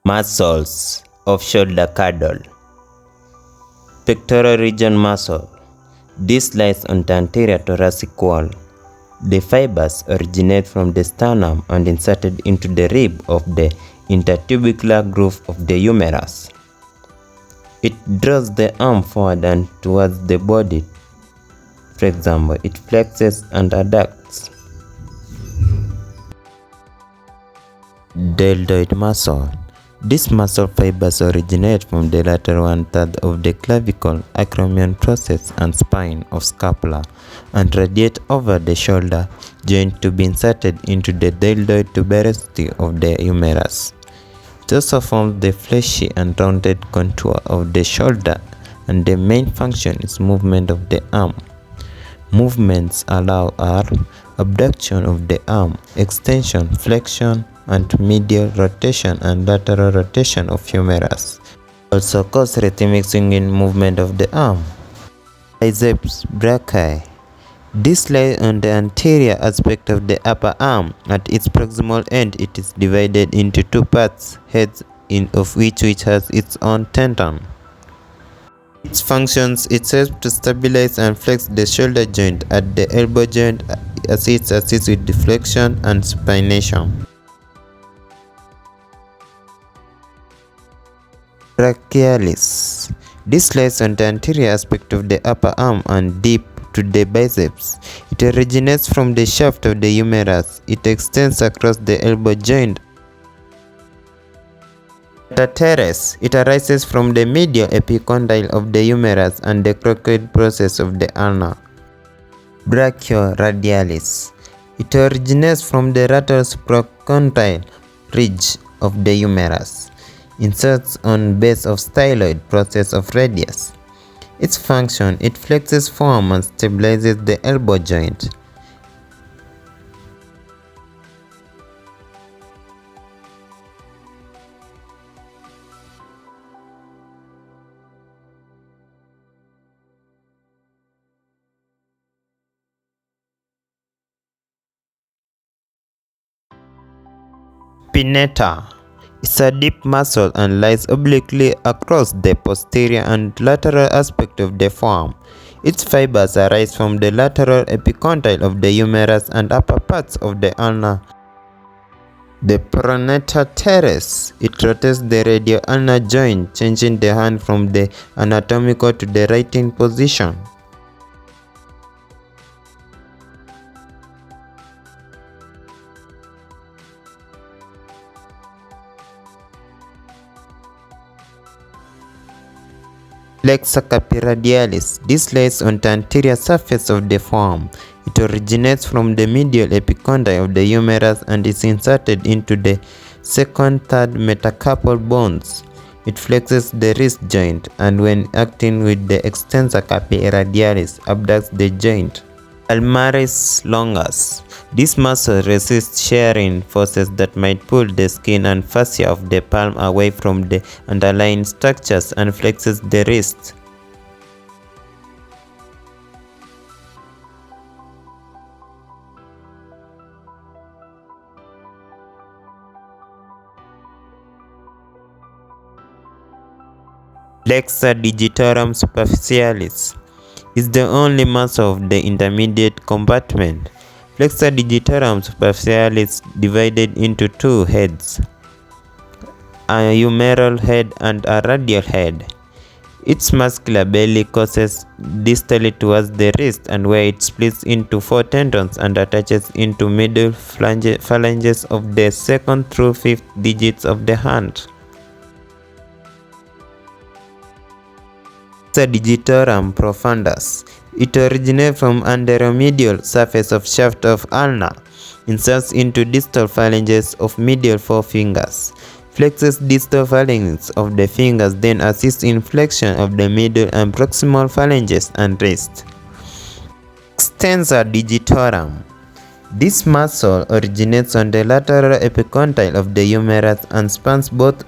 Muscles of shoulder girdle. Pectoral region muscle. This lies on the anterior thoracic wall. The fibers originate from the sternum and inserted into the rib of the intertubercular groove of the humerus. It draws the arm forward and towards the body. For example, it flexes and adducts. Deltoid muscle. These muscle fibers originate from the lateral one-third of the clavicle, acromion process, and spine of scapula, and radiate over the shoulder joint to be inserted into the deltoid tuberosity of the humerus. It also forms the fleshy and rounded contour of the shoulder, and the main function is movement of the arm. Movements allow are abduction of the arm, extension, flexion, and medial rotation and lateral rotation of humerus. Also cause rhythmic swinging movement of the arm. Biceps brachii. This lies on the anterior aspect of the upper arm. At its proximal end, it is divided into two parts, heads of which has its own tendon. Its functions, it helps to stabilize and flex the shoulder joint at the elbow joint as it assists with deflection and supination. Brachialis. This lies on the anterior aspect of the upper arm and deep to the biceps. It originates from the shaft of the humerus. It extends across the elbow joint. Teres. It arises from the medial epicondyle of the humerus and the cricoid process of the ulna. Brachioradialis. It originates from the lateral supracondyle ridge of the humerus. Inserts on base of styloid process of radius. Its function, it flexes forward and stabilizes the elbow joint. Pineta is a deep muscle and lies obliquely across the posterior and lateral aspect of the forearm. Its fibers arise from the lateral epicondyle of the humerus and upper parts of the ulna. The pronator teres. It rotates the radio-ulnar joint, changing the hand from the anatomical to the writing position. Flexor capiradialis. This lays on the anterior surface of the forearm. It originates from the medial epicondyle of the humerus and is inserted into the second-third metacarpal bones. It flexes the wrist joint and when acting with the extensor capiradialis abducts the joint. Palmaris longus. This muscle resists shearing forces that might pull the skin and fascia of the palm away from the underlying structures and flexes the wrist. Flexor digitorum superficialis is the only muscle of the intermediate compartment. Flexor digitorum superficialis divided into two heads, a humeral head and a radial head. Its muscular belly courses distally towards the wrist and where it splits into four tendons and attaches into middle phalanges of the second through fifth digits of the hand. Flexor digitorum profundus. It originates from anteromedial surface of shaft of ulna, inserts into distal phalanges of medial forefingers, flexes distal phalanges of the fingers, then assists in flexion of the middle and proximal phalanges and wrist. Extensor digitorum. This muscle originates on the lateral epicondyle of the humerus and spans both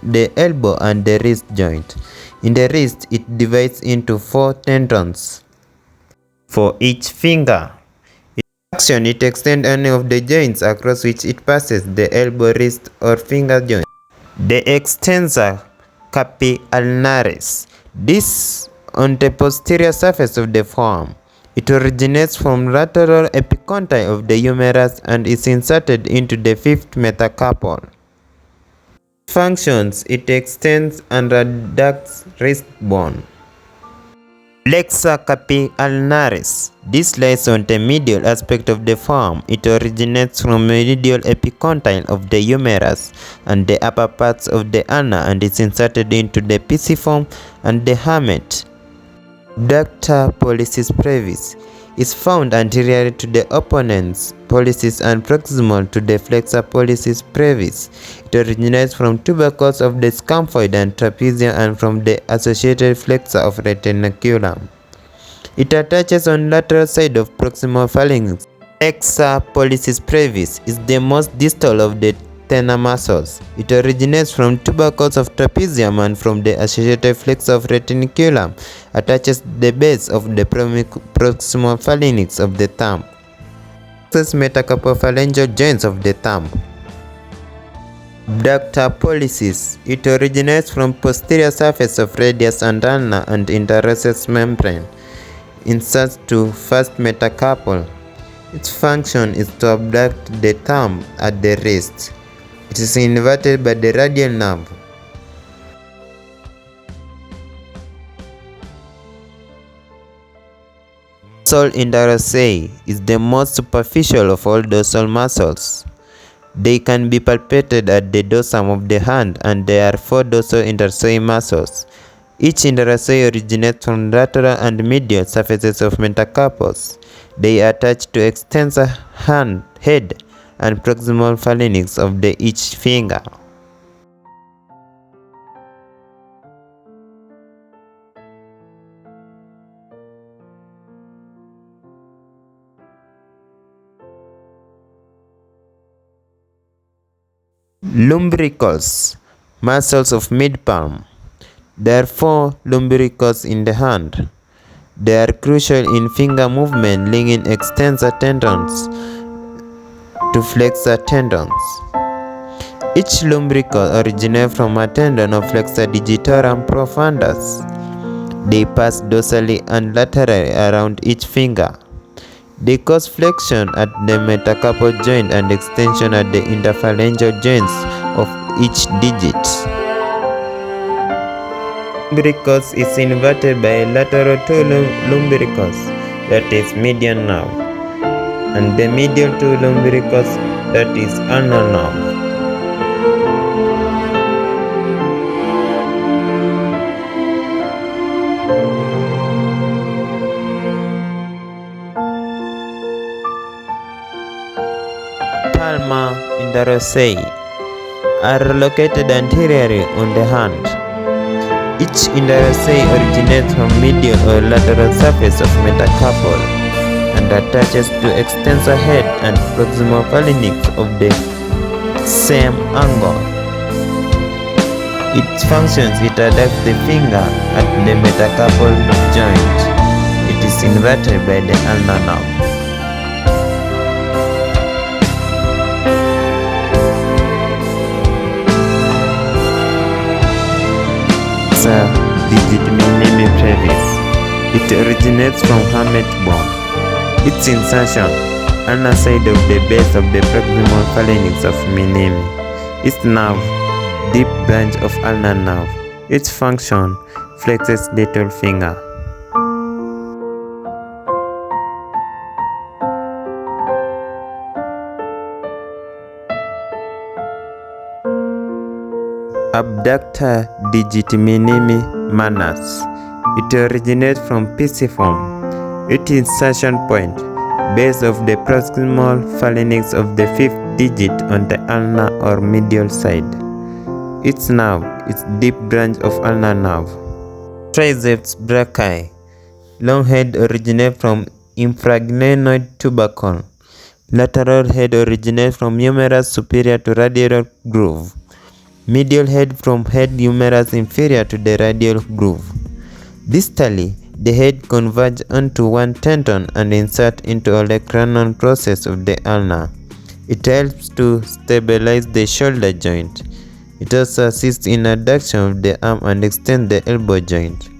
the elbow and the wrist joint. In the wrist, it divides into four tendons for each finger. In action, it extends any of the joints across which it passes, the elbow, wrist, or finger joint. The extensor carpi ulnaris. This on the posterior surface of the forearm. It originates from lateral epicondyle of the humerus and is inserted into the fifth metacarpal. Functions: it extends and adducts wrist bone. Flexor carpi ulnaris. This lies on the medial aspect of the forearm. It originates from medial epicondyle of the humerus and the upper parts of the ulna and is inserted into the pisiform and the hamate. Abductor pollicis brevis is found anterior to the opponent's pollicis and proximal to the flexor pollicis brevis. It originates from tubercles of the scaphoid and trapezium and from the associated flexor of retinaculum. It attaches on lateral side of proximal phalanx. Flexor pollicis brevis is the most distal of the thenar muscles. It originates from tubercles of trapezium and from the associated flexor of retinaculum. Attaches the base of the proximal phalanx of the thumb. Access metacarpophalangeal joints of the thumb. Abductor pollicis. It originates from posterior surface of radius and ulna and interosseous membrane. Inserts to first metacarpal. Its function is to abduct the thumb at the wrist. It is innervated by the radial nerve. Dorsal interossei is the most superficial of all dorsal muscles. They can be palpated at the dorsum of the hand and there are 4 dorsal interossei muscles. Each interossei originates from lateral and medial surfaces of metacarpals. They attach to extensor head and proximal phalanx of the each finger. Lumbricals, muscles of mid-palm. There are 4 lumbricals in the hand. They are crucial in finger movement, linking extensor tendons to flexor tendons. Each lumbrical originates from a tendon of flexor digitorum profundus. They pass dorsally and laterally around each finger. They cause flexion at the metacarpal joint and extension at the interphalangeal joints of each digit. Lumbricus is inverted by a lateral 2 lumbricus, that is median nerve, and the medial 2 lumbricus, that is ulnar nerve. Palmar interossei are located anteriorly on the hand. Each interossei originates from medial or lateral surface of metacarpal and attaches to extensor head and proximal phalanx of the same angle. Its functions: it adducts the finger at the metacarpal joint. It is inverted by the ulnar nerve. Digit minimi brevis. It originates from hamate bone. Its insertion: ulnar side of the base of the proximal phalanx of minimi. Its nerve: deep branch of ulnar nerve. Its function: flexes little finger. Abductor digit minimi manus. It originates from pisiform. Its insertion point: base of the proximal phalanx of the 5th digit on the ulnar or medial side. Its nerve: its deep branch of ulnar nerve. Triceps brachii. Long head originates from infraglenoid tubercle. Lateral head originates from humerus superior to radial groove. Medial head from head humerus inferior to the radial groove. Distally, the head converges onto one tendon and insert into olecranon process of the ulna. It helps to stabilize the shoulder joint. It also assists in adduction of the arm and extends the elbow joint.